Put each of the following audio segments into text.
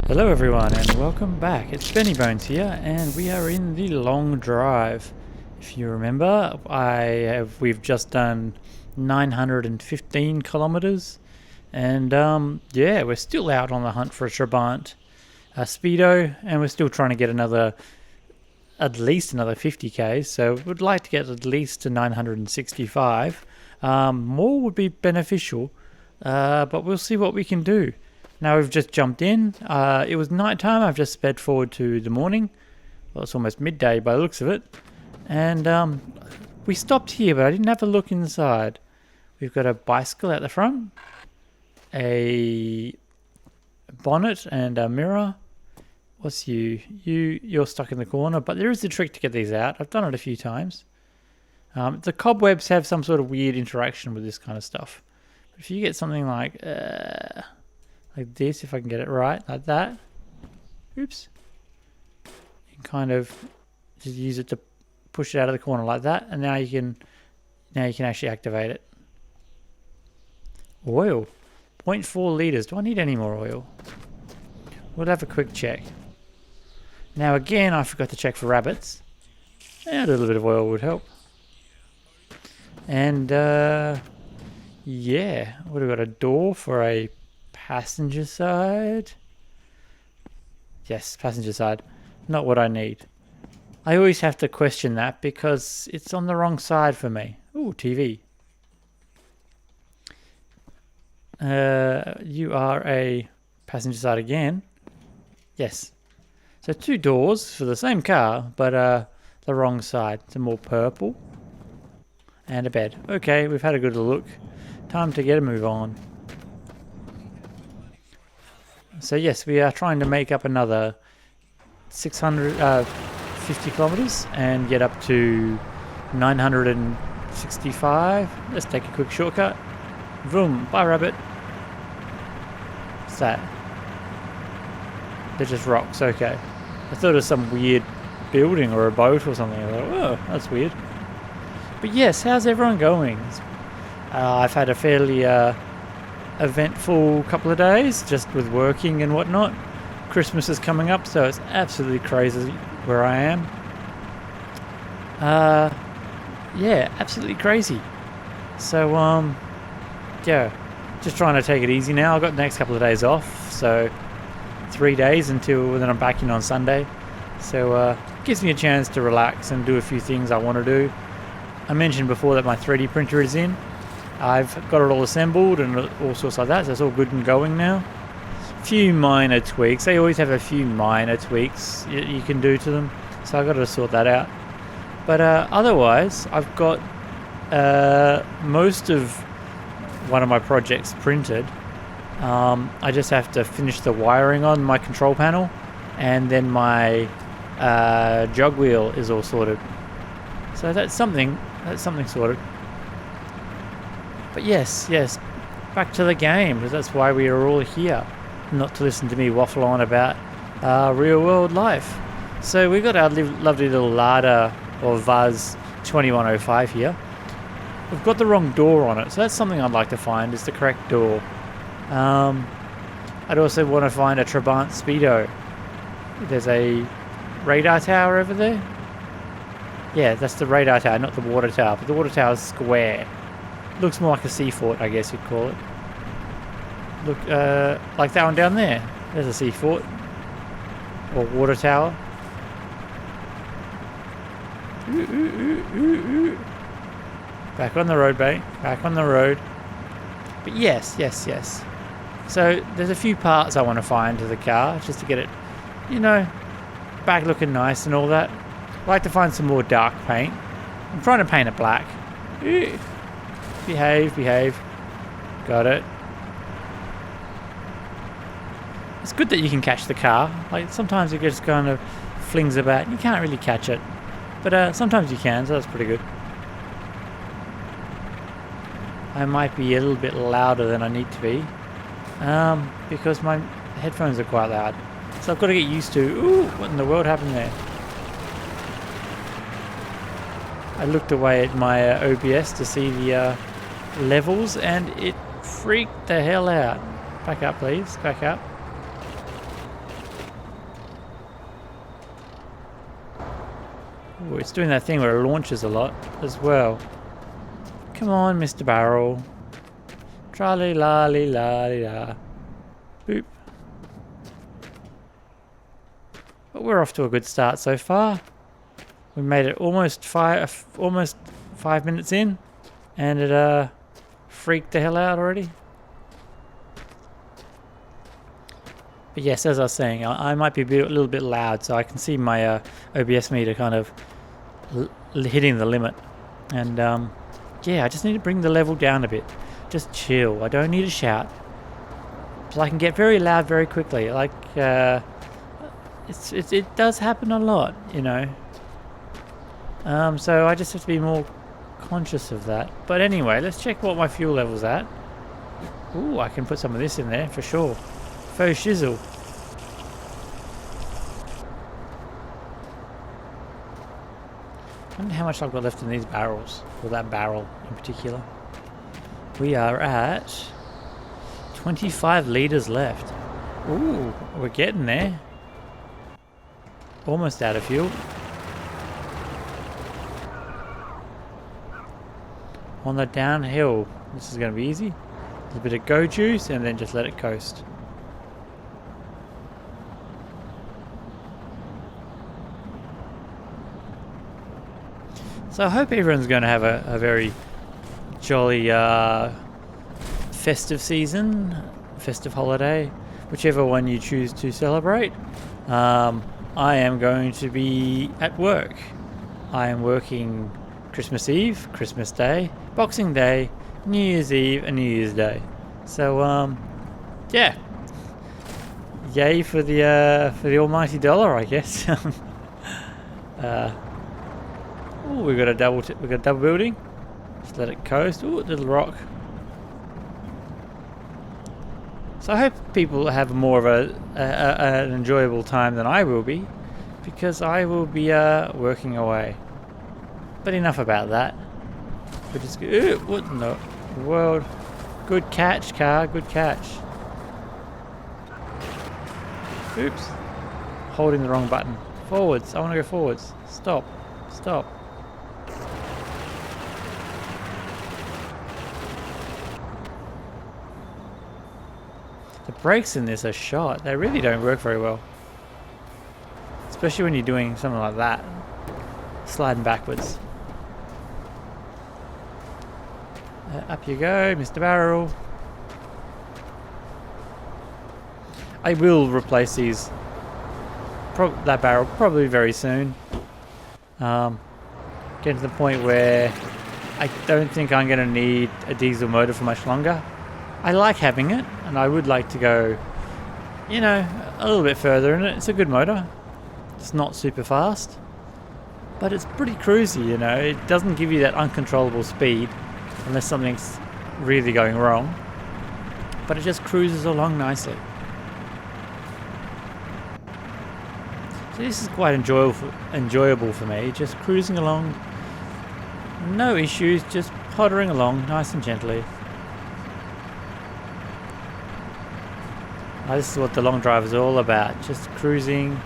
Hello everyone and welcome back. It's Benny Bones here and we are in the long drive. If you remember, we've just done 915 kilometers and yeah, we're still out on the hunt for a Trabant Speedo, and we're still trying to get at least another 50k, so we'd like to get at least to 965. More would be beneficial, but we'll see what we can do. Now we've just jumped in. It was night time. I've just sped forward to the morning. Well, it's almost midday by the looks of it. And we stopped here, but I didn't have a look inside. We've got a bicycle at the front, a bonnet and a mirror. What's you? You're stuck in the corner, but there is a trick to get these out. I've done it a few times. The cobwebs have some sort of weird interaction with this kind of stuff. But if you get something like this, if I can get it right, like that. Oops. You can kind of just use it to push it out of the corner like that, and now you can actually activate it. Oil. 0.4 litres. Do I need any more oil? We'll have a quick check. Now again, I forgot to check for rabbits. A little bit of oil would help. And yeah, what have we got? A door for a passenger side? Yes, passenger side. Not what I need. I always have to question that because it's on the wrong side for me. Ooh, TV. You are a passenger side again. Yes. So 2 doors for the same car, but the wrong side. Some more purple. And a bed. Okay, we've had a good look. Time to get a move on. So yes, we are trying to make up another 650 kilometers and get up to 965. Let's take a quick shortcut. Vroom, bye rabbit. What's that? They're just rocks, okay. I thought it was some weird building or a boat or something. I thought, oh, that's weird. But yes, how's everyone going? I've had a fairly eventful couple of days, just with working and whatnot. Christmas is coming up, so it's absolutely crazy where I am. Yeah, absolutely crazy. So, yeah, just trying to take it easy now. I've got the next couple of days off, so 3 days until then I'm back in on Sunday. So, it gives me a chance to relax and do a few things I want to do. I mentioned before that my 3D printer is in. I've got it all assembled and all sorts like that, so it's all good and going now. A few minor tweaks. They always have a few minor tweaks you can do to them, so I've got to sort that out. But otherwise, I've got most of one of my projects printed. I just have to finish the wiring on my control panel, and then my jog wheel is all sorted. So that's something sorted. But yes, back to the game, because that's why we are all here, not to listen to me waffle on about real world life. So we've got our lovely little Lada or Vaz 2105 here. We've got the wrong door on it, so that's something I'd like to find, is the correct door. I'd also want to find a Trabant Speedo. There's a radar tower over there. Yeah, that's the radar tower, not the water tower, but the water tower is square. Looks more like a sea fort, I guess you'd call it. Look, like that one down there. There's a sea fort. Or water tower. Ooh. Back on the road, mate. Back on the road. But yes. So there's a few parts I want to find to the car, just to get it, back looking nice and all that. I'd like to find some more dark paint. I'm trying to paint it black. Ooh. Behave. Got it. It's good that you can catch the car. Like, sometimes it just kind of flings about and you can't really catch it. But sometimes you can, so that's pretty good. I might be a little bit louder than I need to be. Because my headphones are quite loud. So I've got to get used to... Ooh, what in the world happened there? I looked away at my OBS to see the levels, and it freaked the hell out. Back up, please. Back up. Ooh, it's doing that thing where it launches a lot as well. Come on, Mr. Barrel. Tra-li-la-li-la-li-la. Boop. But we're off to a good start so far. We made it almost 5 minutes in, and it freaked the hell out already. But yes, as I was saying, I might be a little bit loud, so I can see my OBS meter kind of hitting the limit. And yeah, I just need to bring the level down a bit. Just chill. I don't need to shout. So I can get very loud very quickly. Like it does happen a lot, you know. So I just have to be more conscious of that. But anyway, let's check what my fuel level's at. Ooh, I can put some of this in there for sure. Faux shizzle. I wonder how much I've got left in these barrels, or that barrel in particular. We are at 25 litres left. Ooh, we're getting there. Almost out of fuel. On the downhill, this is going to be easy. A little bit of go juice and then just let it coast. So I hope everyone's going to have a very jolly festive season, festive holiday, whichever one you choose to celebrate. I am going to be at work. I am working Christmas Eve, Christmas Day, Boxing Day, New Year's Eve, and New Year's Day. So yeah, yay for the almighty dollar, I guess. Oh, we got a double building. Just let it coast. Ooh, little rock. So I hope people have more of an enjoyable time than I will be, because I will be working away. But enough about that. We're just what in the world? Good catch, car. Good catch. Oops. Holding the wrong button. Forwards. I want to go forwards. Stop. Stop. The brakes in this are shot. They really don't work very well. Especially when you're doing something like that. Sliding backwards. Up you go, Mr. Barrel. I will replace these. That barrel probably very soon. Getting to the point where I don't think I'm going to need a diesel motor for much longer. I like having it, and I would like to go, you know, a little bit further in it. It's a good motor. It's not super fast, but it's pretty cruisy, you know. It doesn't give you that uncontrollable speed unless something's really going wrong, but it just cruises along nicely. So this is quite enjoyable for me, just cruising along, no issues, just pottering along nice and gently. This is what the long drive is all about, just cruising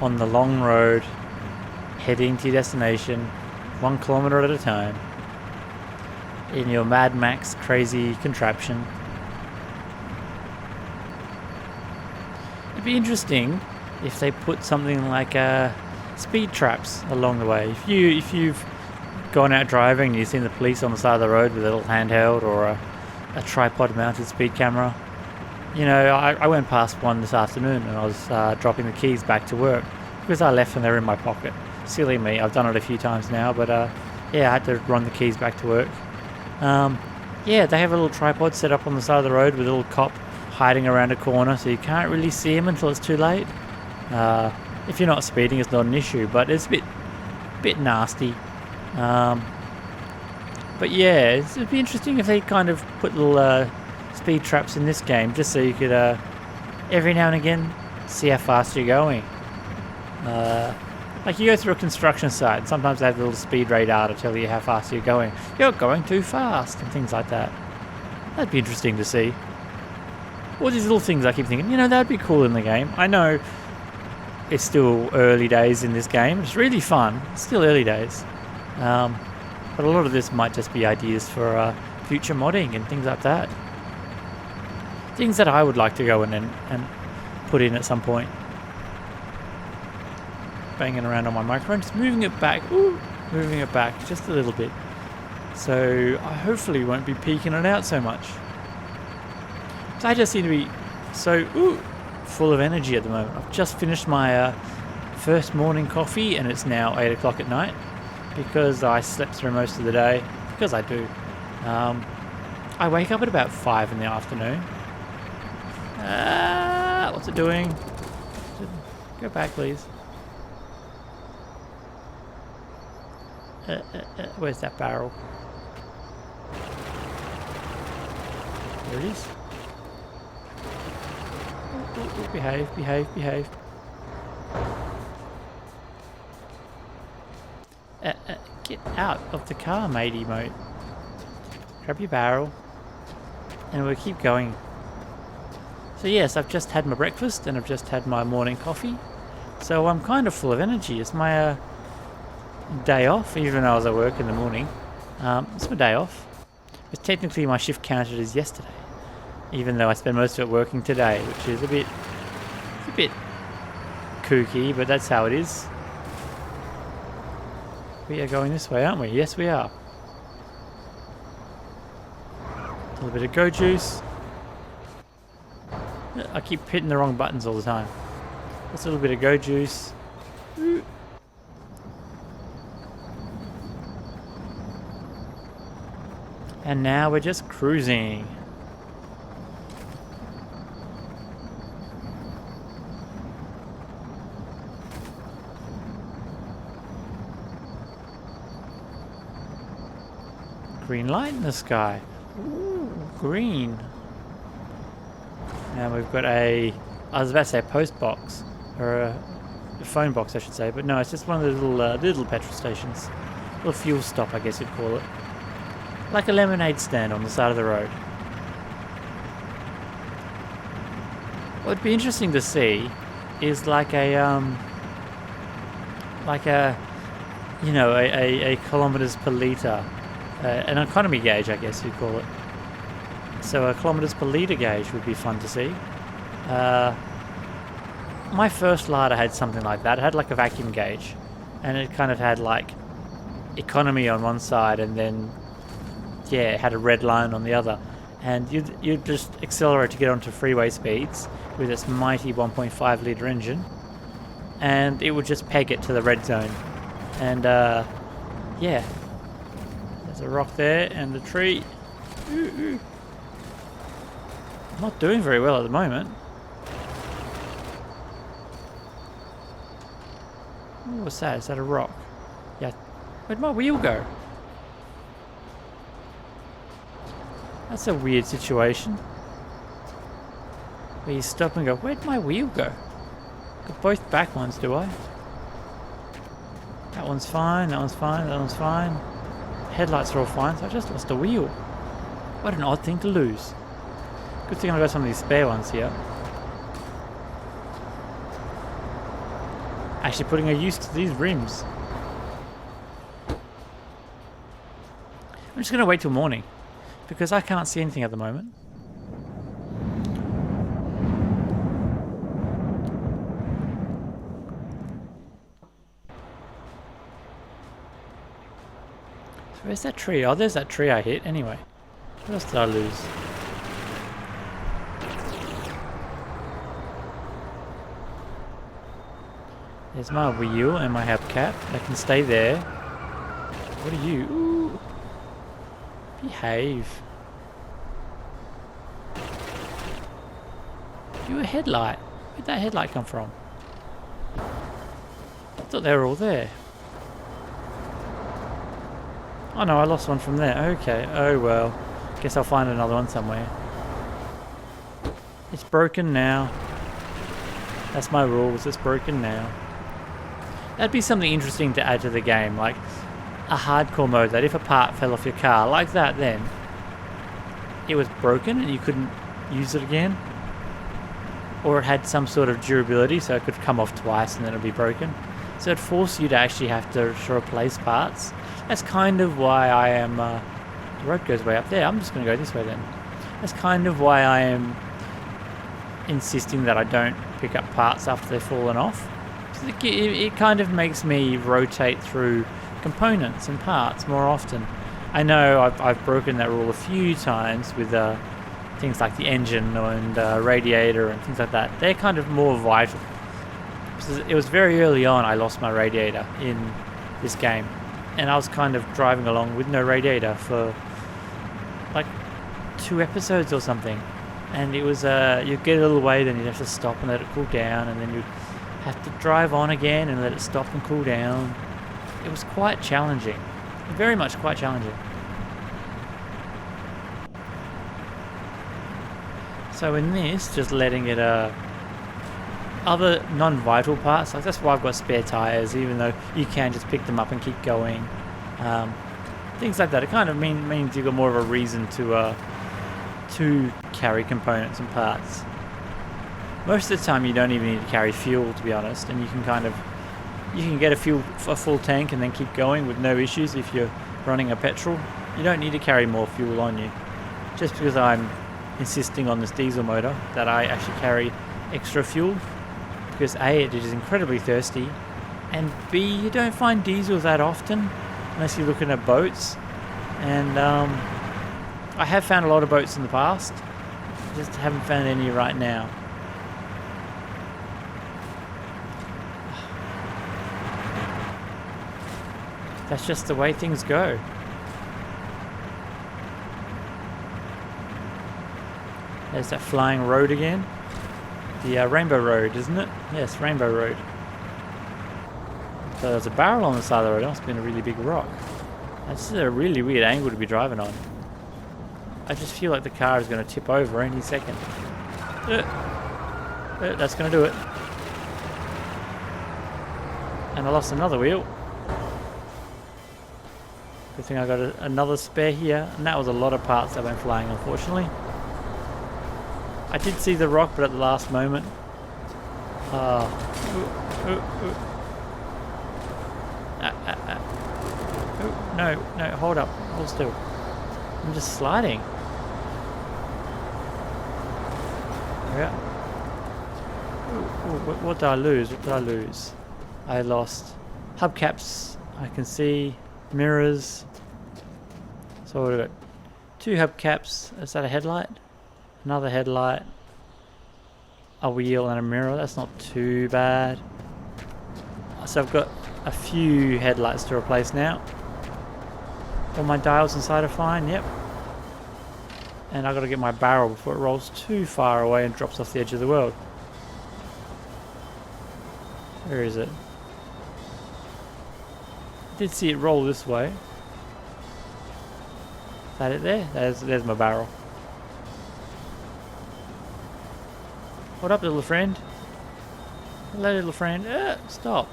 on the long road, heading to your destination, 1 kilometer at a time, in your Mad Max crazy contraption. It'd be interesting if they put something like speed traps along the way. If you've gone out driving and you've seen the police on the side of the road with a little handheld or a tripod mounted speed camera. You know, I went past one this afternoon and I was dropping the keys back to work because I left them there in my pocket. Silly me, I've done it a few times now, but yeah, I had to run the keys back to work. Yeah, they have a little tripod set up on the side of the road with a little cop hiding around a corner, so you can't really see him until it's too late. If you're not speeding, it's not an issue, but it's a bit nasty. But yeah, it'd be interesting if they kind of put little speed traps in this game, just so you could every now and again see how fast you're going. Like you go through a construction site, sometimes they have a little speed radar to tell you how fast you're going. You're going too fast and things like that. That'd be interesting to see. All these little things I keep thinking, you know, that'd be cool in the game. I know it's still early days in this game. It's really fun. It's still early days. But a lot of this might just be ideas for future modding and things like that. Things that I would like to go in and put in at some point. Banging around on my microphone, just moving it back. Ooh, moving it back just a little bit. So I hopefully won't be peeking it out so much. So I just seem to be so full of energy at the moment. I've just finished my first morning coffee and it's now 8 o'clock at night because I slept through most of the day, because I do. I wake up at about 5 in the afternoon. What's it doing? Go back, please. Where's that barrel? There it is. Behave, behave, behave. Get out of the car, matey moat. Grab your barrel. And we'll keep going. So yes, I've just had my breakfast and I've just had my morning coffee. So I'm kind of full of energy. It's my day off, even though I was at work in the morning. It's my day off. But technically my shift counted as yesterday. Even though I spent most of it working today, which is a bit kooky, but that's how it is. We are going this way, aren't we? Yes, we are. A little bit of go juice. I keep hitting the wrong buttons all the time. Just a little bit of go juice. And now we're just cruising. Green light in the sky. Ooh, green. Now we've got I was about to say a post box, or a phone box I should say, but no, it's just one of the little petrol stations. Little fuel stop, I guess you'd call it. Like a lemonade stand on the side of the road. What would be interesting to see is like a you know, a kilometers per litre. An economy gauge, I guess you'd call it. So a kilometers per litre gauge would be fun to see. My first larder had something like that. It had like a vacuum gauge, and it kind of had like economy on one side, and then it had a red line on the other. And you'd just accelerate to get onto freeway speeds with its mighty 1.5 litre engine, and it would just peg it to the red zone. And yeah. There's a rock there and a tree. I'm not doing very well at the moment. Ooh, what's that? Is that a rock? Yeah. Where'd my wheel go? That's a weird situation. Where you stop and go, where'd my wheel go? Got both back ones, do I? That one's fine, that one's fine, that one's fine. Headlights are all fine, so I just lost a wheel. What an odd thing to lose. Good thing I got some of these spare ones here. Actually putting a use to these rims. I'm just going to wait till morning, because I can't see anything at the moment. Where's that tree? Oh, there's that tree I hit. Anyway, what else did I lose? There's my wheel and my hubcap. They can stay there. What are you? Ooh. Behave. You a headlight? Where'd that headlight come from? I thought they were all there. Oh no, I lost one from there. Okay, oh well. Guess I'll find another one somewhere. It's broken now. That's my rules, it's broken now. That'd be something interesting to add to the game, like a hardcore mode that if a part fell off your car, like that then, it was broken and you couldn't use it again. or it had some sort of durability, so it could come off twice and then it'd be broken. So it forced you to actually have to replace parts. That's kind of why I am... the road goes way up there. I'm just going to go this way then. That's kind of why I am insisting that I don't pick up parts after they've fallen off. So it kind of makes me rotate through components and parts more often. I know I've broken that rule a few times with things like the engine and radiator and things like that. They're kind of more vital. It was very early on I lost my radiator in this game, and I was kind of driving along with no radiator for like 2 episodes or something, and it was you'd get a little way, then you'd have to stop and let it cool down, and then you'd have to drive on again and let it stop and cool down. It was quite challenging, very much quite challenging. So in this, just letting it other non-vital parts, like that's why I've got spare tires, even though you can just pick them up and keep going. Things like that. It kind of means you've got more of a reason to carry components and parts. Most of the time you don't even need to carry fuel, to be honest, and you can get a full tank and then keep going with no issues if you're running a petrol. You don't need to carry more fuel on you. Just because I'm insisting on this diesel motor that I actually carry extra fuel, because A, it is incredibly thirsty, and B, you don't find diesel that often unless you're looking at boats. And I have found a lot of boats in the past, just haven't found any right now. That's just the way things go. There's that flying road again. The Rainbow Road, isn't it? Yes, Rainbow Road. So there's a barrel on the side of the road. It must have been a really big rock. That's a really weird angle to be driving on. I just feel like the car is going to tip over any second. That's going to do it. And I lost another wheel. Good thing I got another spare here. And that was a lot of parts that went flying, unfortunately. I did see the rock, but at the last moment. No, hold up. Hold still. I'm just sliding. Yeah. What did I lose? What did I lose? I lost hubcaps. I can see mirrors. So what have I got? 2 hubcaps. Is that a headlight? Another headlight, a wheel and a mirror. That's not too bad. So I've got a few headlights to replace now. All my dials inside are fine, yep. And I've got to get my barrel before it rolls too far away and drops off the edge of the world. Where is it? I did see it roll this way. Is that it there? There's my barrel. What up, little friend? Hello, little friend. Stop.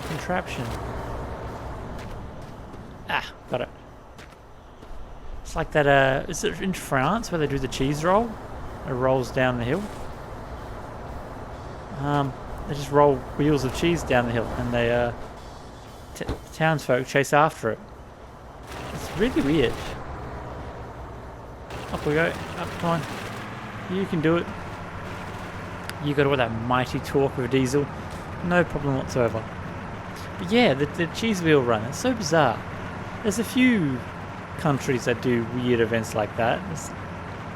Contraption. Ah, got it. It's like that, is it in France where they do the cheese roll? It rolls down the hill. They just roll wheels of cheese down the hill, and they, townsfolk chase after it. It's really weird. Up we go. Up, come on. You can do it. You got all that mighty torque of a diesel, no problem whatsoever. But yeah, the cheese wheel run, it's so bizarre. There's a few countries that do weird events like that.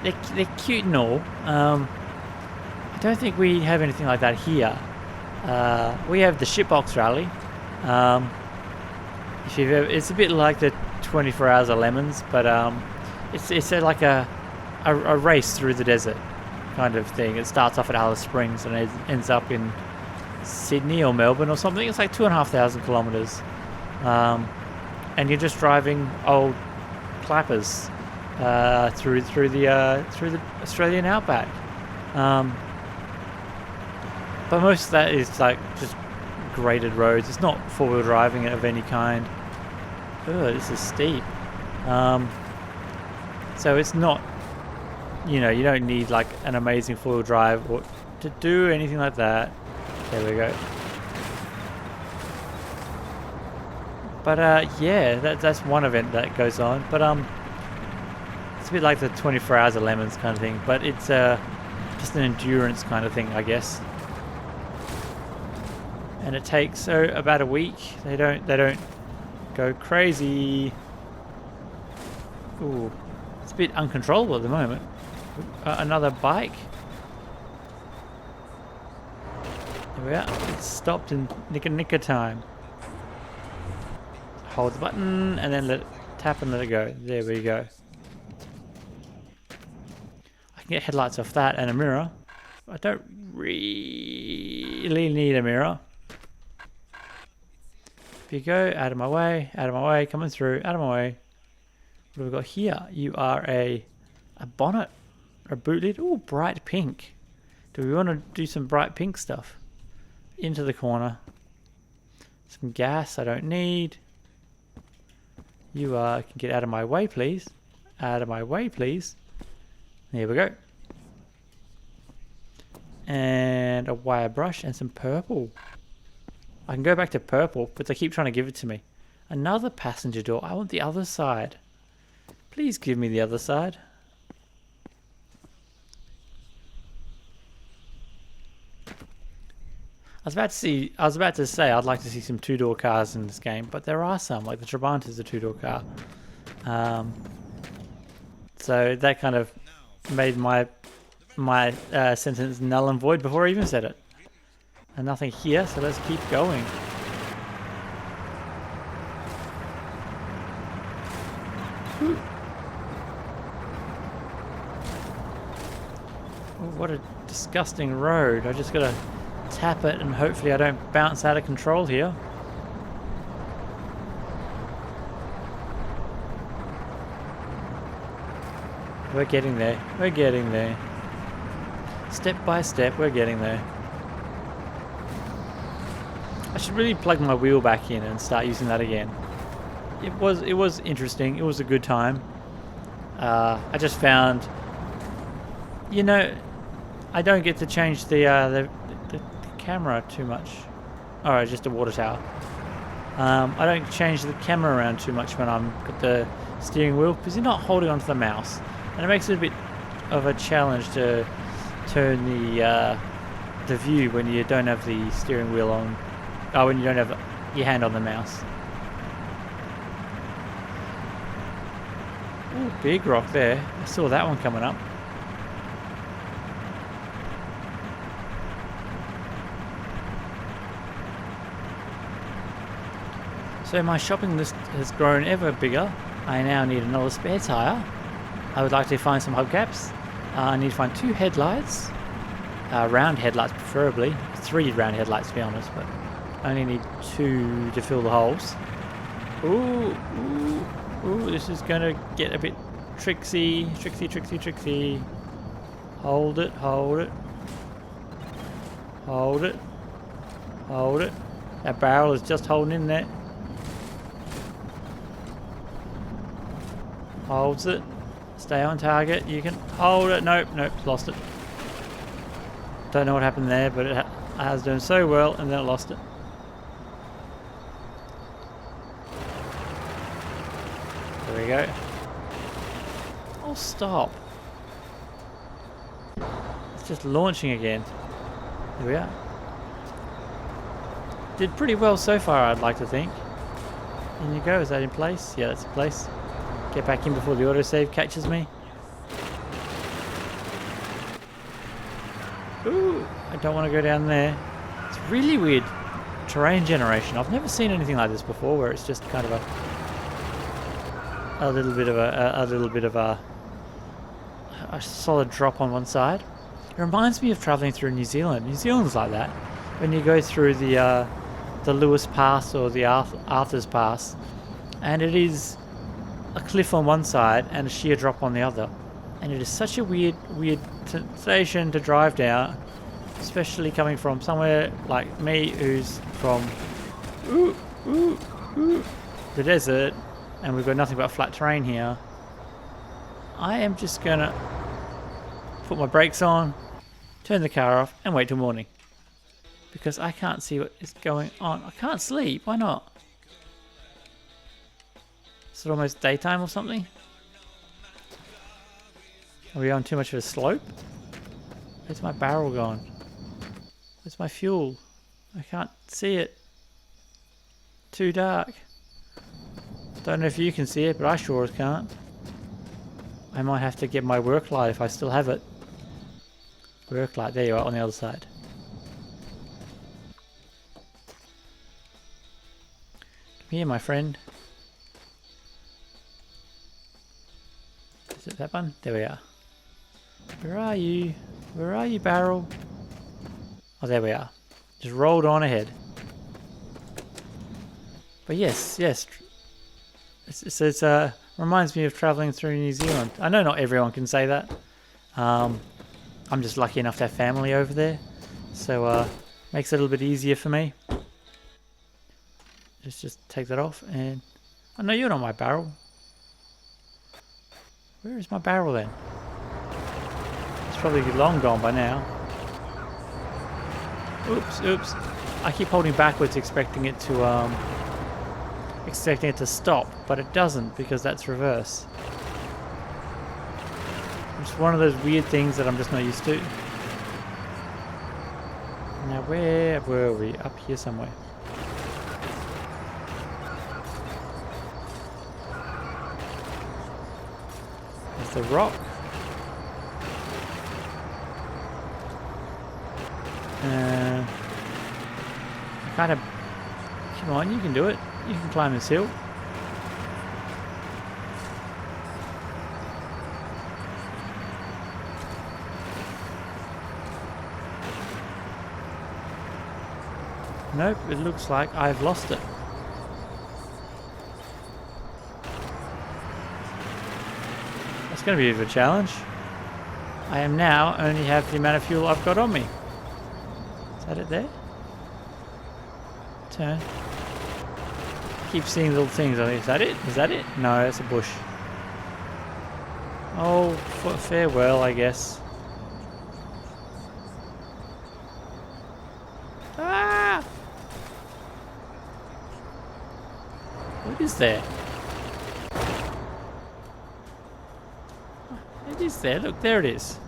They're cute and all. I don't think we have anything like that here. We have the shitbox rally. If you've ever, it's a bit like the 24 Hours of Lemons, but it's like a race through the desert kind of thing. It starts off at Alice Springs and it ends up in Sydney or Melbourne or something. It's like 2,500 kilometers, and you're just driving old clappers through the Australian outback. But most of that is like just graded roads. It's not four-wheel driving of any kind. Oh, this is steep. So it's not, you know, you don't need like an amazing four-wheel drive or to do anything like that. There we go. But yeah, that's one event that goes on. But it's a bit like the 24 hours of lemons kind of thing. But it's just an endurance kind of thing, I guess. And it takes about a week. They don't go crazy. Ooh, it's a bit uncontrollable at the moment. Another bike. There we are. It's stopped in nick of time. Hold the button and then tap and let it go. There we go. I can get headlights off that and a mirror. I don't really need a mirror. If you go out of my way, coming through, out of my way. What have we got here? You are a bonnet, a boot lid. Ooh, bright pink. Do we want to do some bright pink stuff? Into the corner. Some gas I don't need. You can get out of my way, please. Out of my way, please. There we go. And a wire brush and some purple. I can go back to purple, but they keep trying to give it to me. Another passenger door. I want the other side. Please give me the other side. I was about to say I'd like to see some two-door cars in this game, but there are some, like the Trabant is a two-door car. So that kind of made my sentence null and void before I even said it. And nothing here, so let's keep going. Ooh. Oh, what a disgusting road. I just gotta tap it and hopefully I don't bounce out of control here. We're getting there. We're getting there. Step by step, we're getting there. I should really plug my wheel back in and start using that again. It was interesting. It was a good time. I just found, you know, I don't get to change the camera too much. Alright, just a water tower. I don't change the camera around too much when I'm got the steering wheel because you're not holding onto the mouse, and it makes it a bit of a challenge to turn the view when you don't have the steering wheel on. Oh, when you don't have your hand on the mouse. Ooh, big rock there. I saw that one coming up. So my shopping list has grown ever bigger. I now need another spare tyre. I would like to find some hubcaps. I need to find 2 headlights. Round headlights preferably. 3 round headlights to be honest, but I only need 2 to fill the holes. Ooh, ooh, ooh, this is gonna get a bit tricksy. Hold it, hold it. Hold it. Hold it. That barrel is just holding in there. Holds it. Stay on target. You can hold it. Nope, nope, lost it. Don't know what happened there, but it has done so well, and then it lost it. There we go. Oh, stop. It's just launching again. Here we are. Did pretty well so far, I'd like to think. In you go. Is that in place? Yeah, that's in place. Get back in before the autosave catches me. Ooh, I don't want to go down there. It's really weird terrain generation. I've never seen anything like this before, where it's just kind of a little bit of a solid drop on one side. It reminds me of traveling through New Zealand. New Zealand's like that. When you go through the Lewis Pass or the Arthur's Pass, and it is a cliff on one side and a sheer drop on the other, and it is such a weird sensation to drive down, especially coming from somewhere like me who's from the desert, and we've got nothing but flat terrain here. I am just gonna put my brakes on turn the car off, and wait till morning. Because I can't see what is going on. I can't sleep. Why not? Is it almost daytime or something? Are we on too much of a slope? Where's my barrel gone? Where's my fuel? I can't see it. Too dark. Don't know if you can see it, but I sure can't. I might have to get my work light if I still have it. Work light, there you are on the other side. Come here, my friend. Is it that one? There we are. Where are you? Where are you, barrel? Oh, there we are. Just rolled on ahead. But yes, yes. It reminds me of travelling through New Zealand. I know not everyone can say that. I'm just lucky enough to have family over there. So makes it a little bit easier for me. Let's just take that off and... Oh no, you're not my barrel. Where is my barrel then? It's probably long gone by now. Oops, oops. I keep holding backwards expecting it to stop, but it doesn't because that's reverse. It's one of those weird things that I'm just not used to. Now where were we? Up here somewhere. There's the rock. Kind of... Come on, you can do it. You can climb this hill. Nope, it looks like I've lost it. That's going to be a bit of a challenge. I am now only have the amount of fuel I've got on me. Is that it there? Turn. Keep seeing little things. Is that it? Is that it? No, it's a bush. Oh, farewell, I guess. Ah! What is there? It is there. Look, there it is.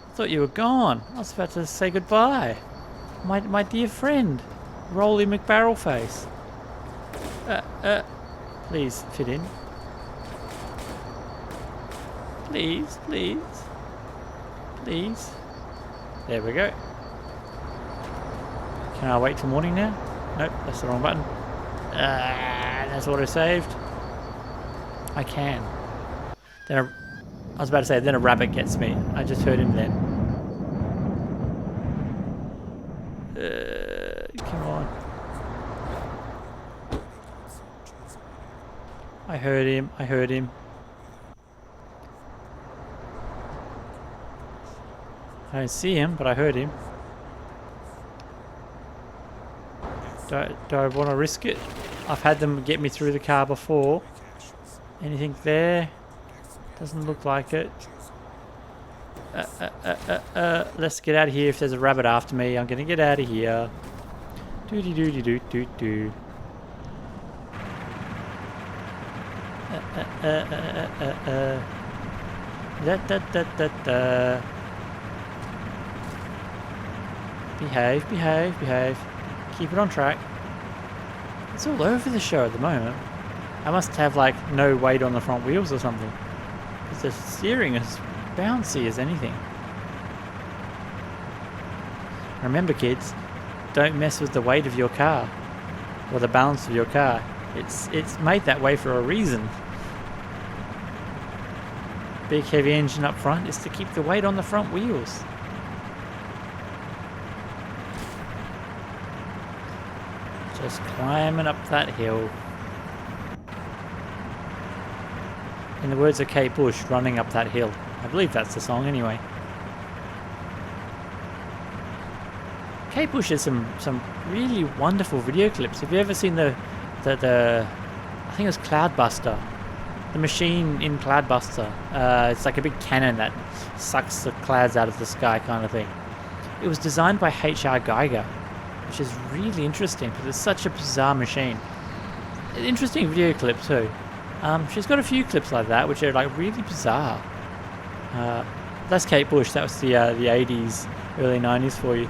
I thought you were gone. I was about to say goodbye. My dear friend, Rolly McBarrelface. Please fit in. Please, please, please. There we go. Can I wait till morning now? Nope, that's the wrong button. That's auto-saved. I can. Then I was about to say, then a rabbit gets me. I just heard him then. Come on. I heard him. I heard him. I don't see him, but I heard him. Do I want to risk it? I've had them get me through the car before. Anything there? Doesn't look like it. Let's get out of here. If there's a rabbit after me, I'm gonna get out of here. Doody doody doo doo doo. Behave, behave, behave. Keep it on track. It's all over the show at the moment. I must have like no weight on the front wheels or something. Because the steering is bouncy as anything. Remember kids, don't mess with the weight of your car. Or the balance of your car. It's made that way for a reason. Big heavy engine up front is to keep the weight on the front wheels. Just climbing up that hill. In the words of Kate Bush, running up that hill. I believe that's the song anyway. Kate Bush has some really wonderful video clips. Have you ever seen the I think it was Cloudbuster, the machine in Cloudbuster. It's like a big cannon that sucks the clouds out of the sky kind of thing. It was designed by H.R. Geiger, which is really interesting because it's such a bizarre machine. An interesting video clip too. She's got a few clips like that which are like really bizarre. That's Kate Bush. That was the 80s, early 90s for you.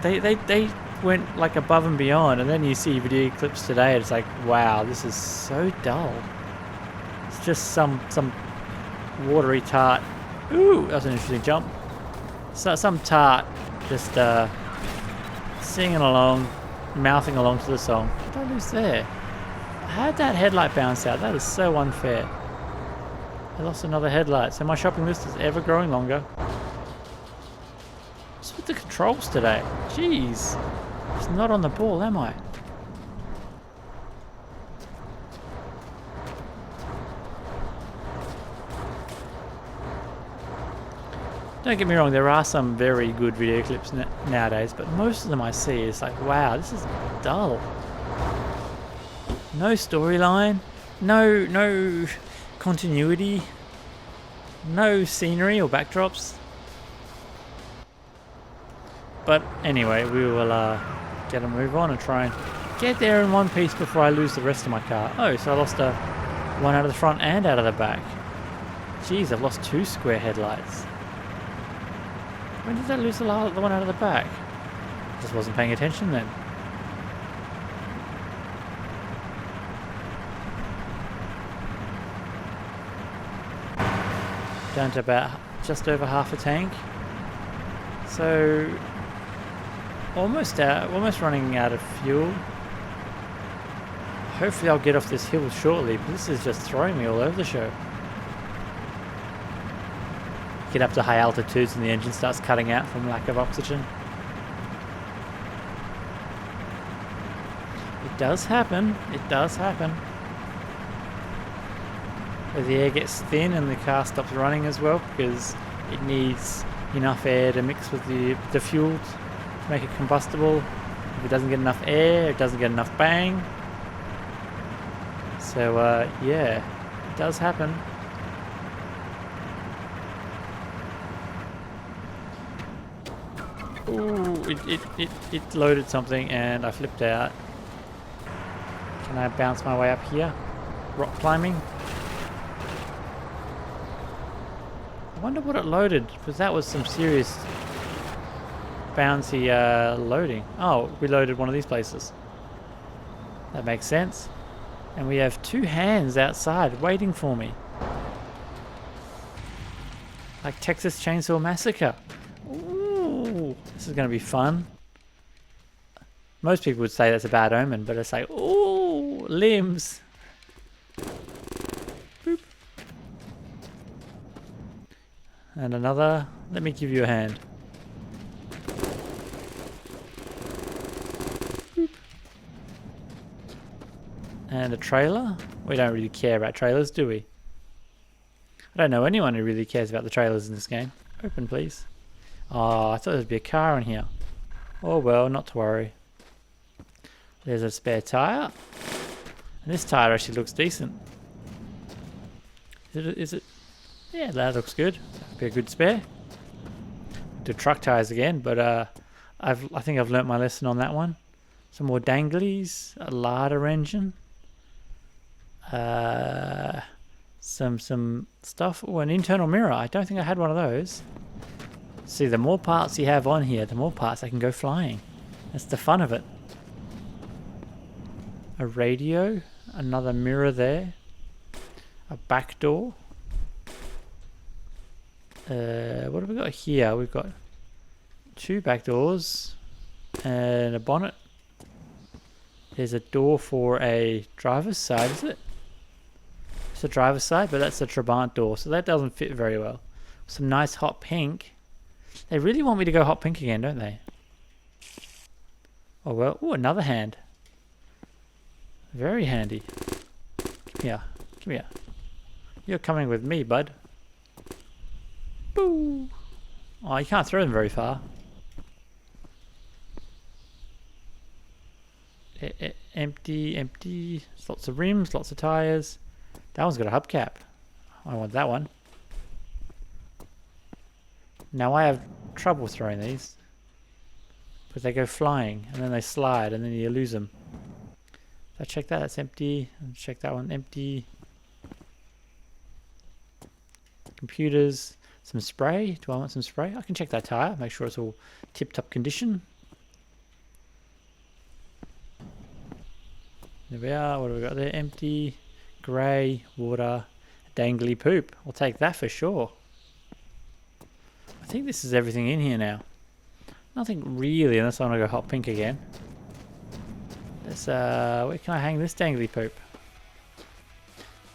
They went like above and beyond, and then you see video clips today and it's like, wow, this is so dull. It's just some watery tart. Ooh, that was an interesting jump. So some tart just singing along, mouthing along to the song. What did I lose there? How'd that headlight bounce out? That is so unfair. I lost another headlight, so my shopping list is ever growing longer. What's with the controls today? Jeez. It's not on the ball, am I? Don't get me wrong, there are some very good video clips nowadays, but most of them I see is like, wow, this is dull. No storyline, no continuity, no scenery or backdrops. But anyway, we will get a move on and try and get there in one piece before I lose the rest of my car. Oh, so I lost one out of the front and out of the back. Jeez, I've lost 2 square headlights. When did I lose the one out of the back? Just wasn't paying attention then. Down to about just over half a tank. So almost running out of fuel. Hopefully I'll get off this hill shortly, but this is just throwing me all over the show. Get up to high altitudes and the engine starts cutting out from lack of oxygen. It does happen. It does happen. Where the air gets thin and the car stops running as well because it needs enough air to mix with the fuel to make it combustible. If it doesn't get enough air, it doesn't get enough bang. So yeah, it does happen. Ooh, it loaded something and I flipped out. Can I bounce my way up here? Rock climbing? I wonder what it loaded, because that was some serious bouncy loading. Oh, we loaded one of these places. That makes sense. And we have 2 hands outside waiting for me. Like Texas Chainsaw Massacre. Ooh, this is going to be fun. Most people would say that's a bad omen, but it's like, ooh, limbs. Boop. And another. Let me give you a hand. Boop. And a trailer. We don't really care about trailers, do we? I don't know anyone who really cares about the trailers in this game. Open, please. Oh, I thought there'd be a car in here. Oh well, not to worry. There's a spare tyre. And this tyre actually looks decent. Is it? Yeah, that looks good. That'd be a good spare. Do truck tyres again, but I think I've learnt my lesson on that one. Some more danglies, a larder engine. Some stuff. Oh, an internal mirror. I don't think I had one of those. See, the more parts you have on here, the more parts I can go flying. That's the fun of it. A radio, another mirror there, a back door. What have we got here? We've got 2 back doors and a bonnet. There's a door for a driver's side, is it? It's a driver's side, but that's a Trabant door, so that doesn't fit very well. Some nice hot pink. They really want me to go hot pink again, don't they? Oh well. Oh, another hand. Very handy. Come here. Come here. You're coming with me, bud. Boo! Oh, you can't throw them very far. Empty, empty. Lots of rims, lots of tyres. That one's got a hubcap. I want that one. Now I have trouble throwing these. Because they go flying, and then they slide, and then you lose them. So check that, that's empty. Check that one, empty. Computers. Some spray. Do I want some spray? I can check that tire, make sure it's all tip-top condition. There we are. What do we got there? Empty, grey, water, dangly poop. I'll take that for sure. I think this is everything in here now. Nothing really, unless I want to go hot pink again. Let's, where can I hang this dangly poop?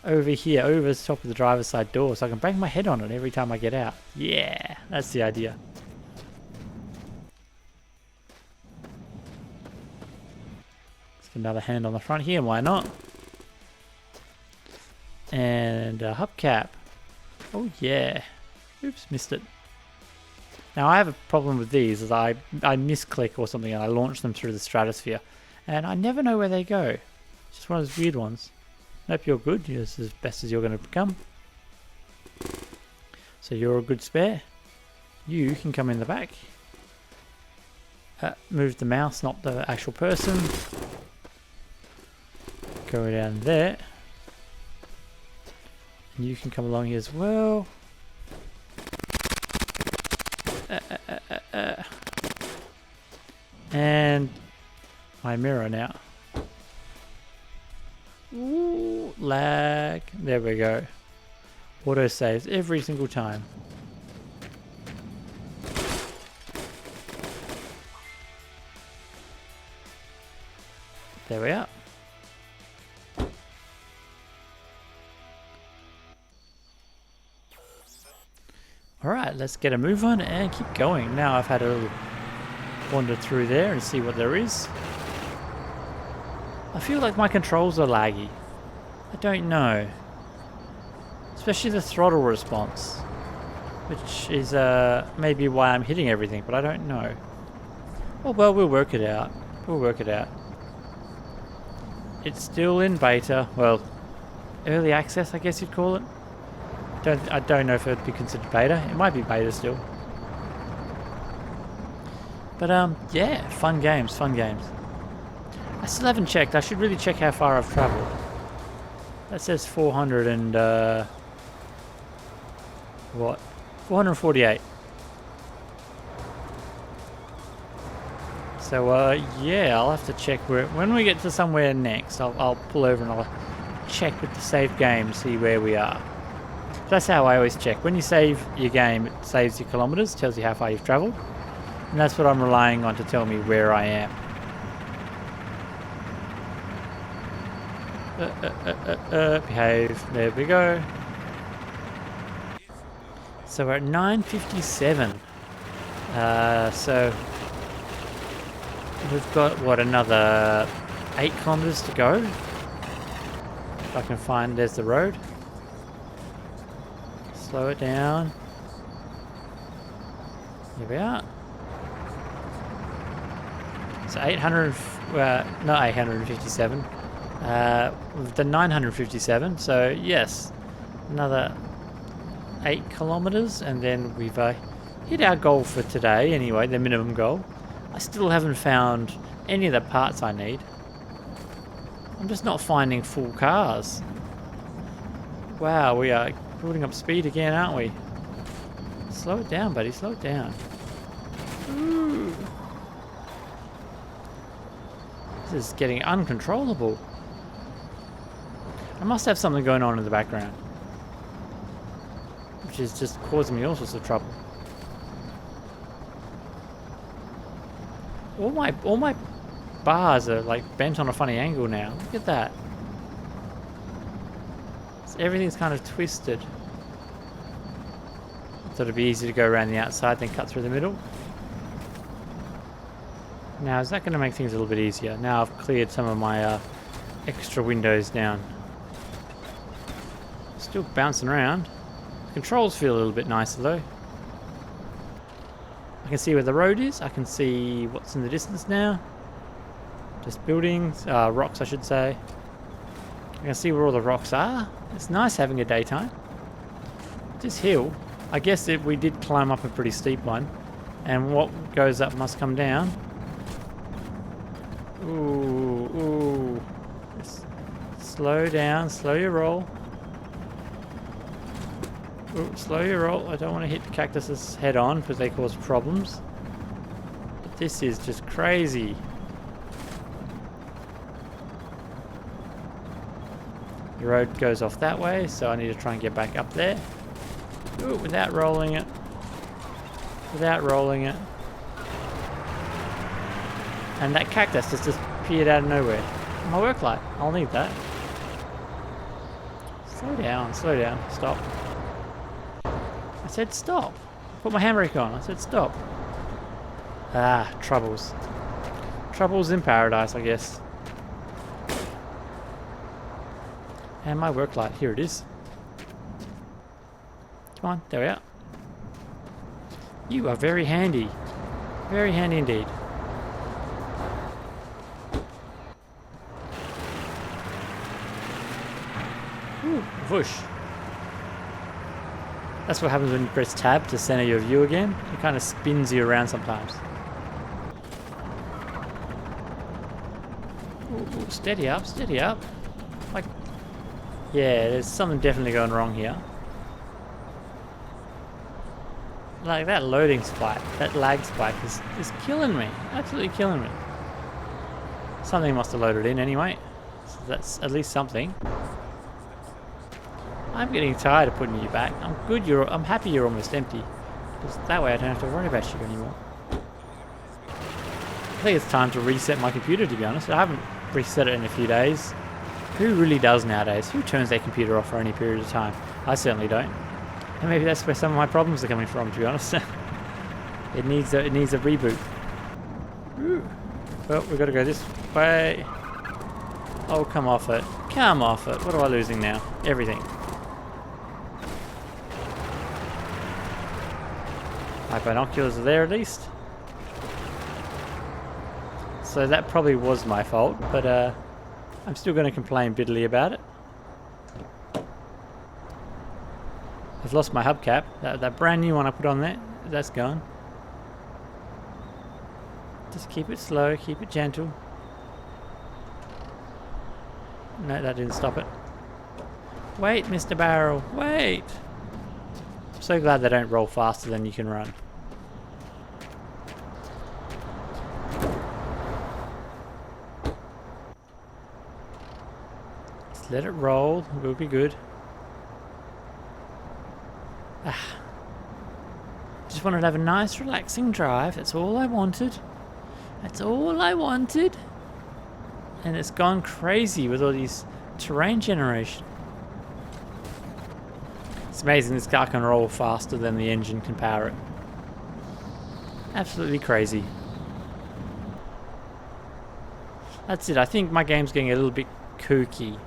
Over here, over the top of the driver's side door, so I can bang my head on it every time I get out. Yeah, that's the idea. Let's get another hand on the front here, why not? And a hubcap. Oh yeah. Oops, missed it. Now I have a problem with these, as I misclick or something and I launch them through the stratosphere. And I never know where they go. It's just one of those weird ones. Hope you're good. You're as best as you're going to become. So you're a good spare. You can come in the back. Move the mouse, not the actual person. Go down there. And you can come along here as well. And my mirror now. Ooh, lag. There we go. Auto saves every single time. There we are. Alright, let's get a move on and keep going. Now I've had a little wander through there and see what there is. I feel like my controls are laggy. I don't know. Especially the throttle response. Which is maybe why I'm hitting everything, but I don't know. Oh well, we'll work it out. We'll work it out. It's still in beta. Well, early access I guess you'd call it. I don't know if it would be considered beta. It might be beta still. But yeah, fun games, fun games. I still haven't checked. I should really check how far I've travelled. That says 400 and what? 448. So yeah, I'll have to check where. When we get to somewhere next, I'll pull over and I'll check with the save game, see where we are. That's how I always check. When you save your game, it saves your kilometers, tells you how far you've travelled, and that's what I'm relying on to tell me where I am. Behave. There we go. So we're at 9:57. So we've got what, another 8 kilometers to go. If I can find, there's the road. Slow it down. Here we are. So 800, not 857. We've done 957. So yes, another 8 kilometers, and then we've hit our goal for today. Anyway, the minimum goal. I still haven't found any of the parts I need. I'm just not finding full cars. Wow, we are building up speed again, aren't we? Slow it down, buddy. Slow it down. Ooh. This is getting uncontrollable. I must have something going on in the background, which is just causing me all sorts of trouble. All my bars are like bent on a funny angle now. Look at that. Everything's kind of twisted. Thought it'd be easy to go around the outside then cut through the middle. Now is that going to make things a little bit easier? Now I've cleared some of my extra windows down. Still bouncing around. The controls feel a little bit nicer though. I can see where the road is. I can see what's in the distance now. Just buildings, rocks I should say. I can see where all the rocks are. It's nice having a daytime. This hill, I guess we did climb up a pretty steep one. And what goes up must come down. Ooh, ooh. Just slow down, slow your roll. Ooh, slow your roll. I don't want to hit cactuses head on because they cause problems. But this is just crazy. The road goes off that way, so I need to try and get back up there. Ooh, without rolling it. Without rolling it. And that cactus just appeared out of nowhere. My work light. I'll need that. Slow down, stop. I said stop. Put my handbrake on. I said stop. Ah, troubles. Troubles in paradise, I guess. And my work light. Here it is. Come on, there we are. You are very handy. Very handy indeed. Ooh, whoosh. That's what happens when you press tab to center your view again. It kind of spins you around sometimes. Ooh, steady up, steady up. Like, yeah, there's something definitely going wrong here. Like that loading spike, that lag spike is killing me. Absolutely killing me. Something must have loaded in anyway. So that's at least something. I'm getting tired of putting you back. I'm happy you're almost empty. Because that way I don't have to worry about you anymore. I think it's time to reset my computer, to be honest. I haven't reset it in a few days. Who really does nowadays? Who turns their computer off for any period of time? I certainly don't. And maybe that's where some of my problems are coming from, to be honest. It needs a reboot. Ooh. Well, we've got to go this way. Oh, come off it. Come off it. What am I losing now? Everything. My binoculars are there at least. So that probably was my fault, but I'm still going to complain bitterly about it. I've lost my hubcap. That brand new one I put on there, that's gone. Just keep it slow, keep it gentle. No, that didn't stop it. Wait, Mr. Barrel, wait! I'm so glad they don't roll faster than you can run. Just let it roll, we'll be good. Just wanted to have a nice relaxing drive. That's all I wanted. That's all I wanted. And it's gone crazy with all these terrain generation. It's amazing this car can roll faster than the engine can power it. Absolutely crazy. That's it. I think my game's getting a little bit kooky.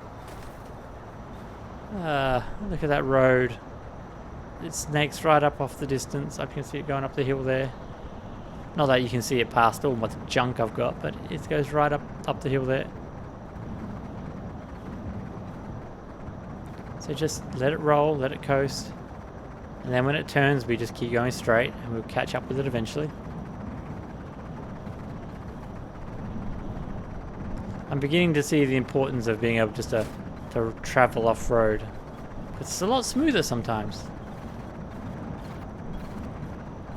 Look at that road. It snakes right up off the distance. I can see it going up the hill there. Not that you can see it past all my junk I've got, but it goes right up the hill there. So just let it roll, let it coast. And then when it turns, we just keep going straight and we'll catch up with it eventually. I'm beginning to see the importance of being able just to travel off-road. It's a lot smoother sometimes.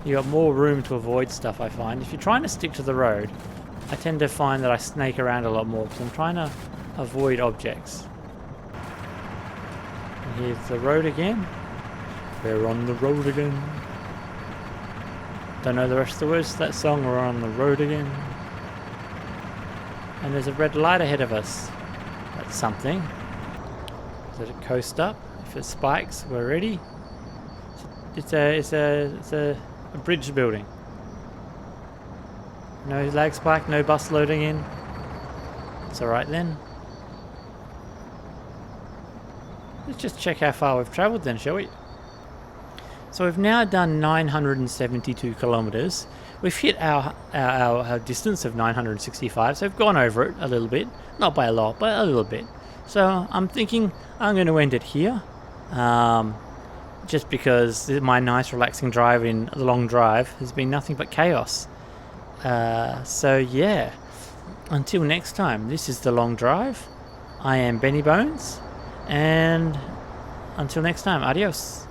You got more room to avoid stuff, I find. If you're trying to stick to the road, I tend to find that I snake around a lot more because I'm trying to avoid objects. And here's the road again. We're on the road again. Don't know the rest of the words to that song. We're on the road again. And there's a red light ahead of us. That's something. Let it coast up. If it spikes, we're ready. It's a bridge building. No lag spike, no bus loading in. It's alright then. Let's just check how far we've travelled then, shall we? So we've now done 972 kilometres. We've hit our distance of 965, so we've gone over it a little bit. Not by a lot, but a little bit. So I'm thinking I'm going to end it here. Just because my nice relaxing drive in the long drive has been nothing but chaos. So yeah, until next time, this is the long drive. I am Benny Bones, and until next time, adios.